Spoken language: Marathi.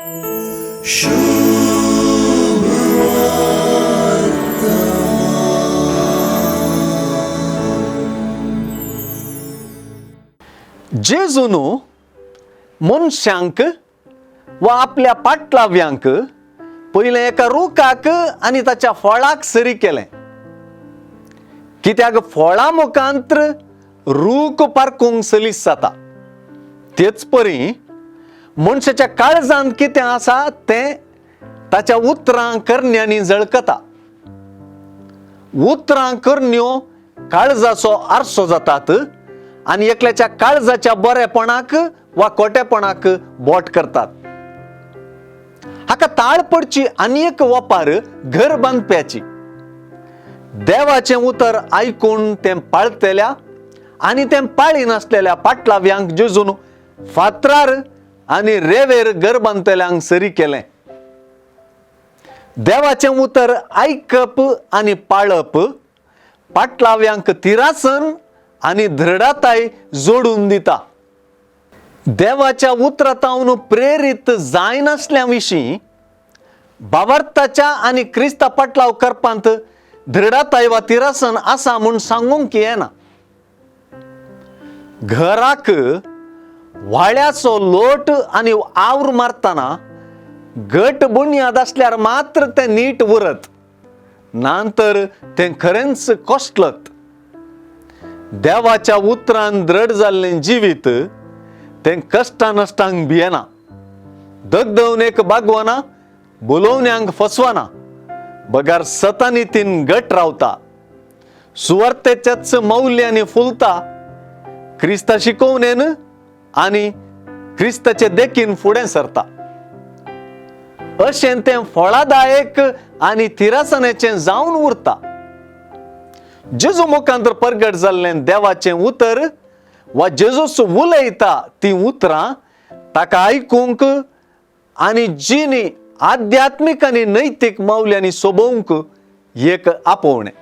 जेजून मनशांक वा आपल्या पाटलाव्यांक पहिले एका रुखाक आणि ताच्या फळाक सरी केलें, कित्याक फळां मुखांत्र रूख पारखूंक सलीस जाता. तेच परी मनशाच्या काळजांत कितें आसा तें ताच्या उतरां करण्यांनी झळकता. उतरां करण्यो काळजाचो आरसो जातात आणि एकल्याच्या काळजाच्या बरेपणाक वा खोटेपणाक बोट करतात. हाका ताळ पडची आनी एक वपार घर बांदप्याची. देवाचें उतर आयकून तें पाळतल्या आनी तें पाळी नासलेल्या पाटलाव्यांक जेजून फातरार आनी रेवेर घर बांदतल्यांक सरी केलें. देवाचें उतर आयकप आनी पाळप पाटलाव्यांक तिरासन आनी दृढताय जोडून दिता. देवाच्या उतरांतावन प्रेरीत जायनासल्या विशीं भावार्थाच्या आनी क्रिस्ता पाटलाव करपांत दृढताय वा तिरासन आसा म्हूण सांगूंक येना. घराक व्हाळ्याचो लोट आनी आवर मारतना घट बुन्याद आसल्यार मात्र तें नीट उरत, नांतर तें खरेंच कोश्टलत. देवाच्या उतरान दृढ जाल्लें जिवीत तें कश्टा नश्टांक भियेना, दगदवनेक बागवना, बुलोवण्यांक फसवना, बगार सतानितीन घट रावता, सुवार्थेच्याच मौल्यांनी फुलता, क्रिस्ता शिकोवणेन आनी क्रिस्ताचे देखीन फुडें सरता. अशें तें फळादायक आनी तिरासनेचें जावन उरता. जेजू मुखांतर परगट जाल्लें देवाचें उतर वा जेजूस उलयता ती उतरां ताका आयकूंक आनी जीनी आध्यात्मीक आनी नैतीक मौल्यांनी सोबोवंक एक आपोवणें.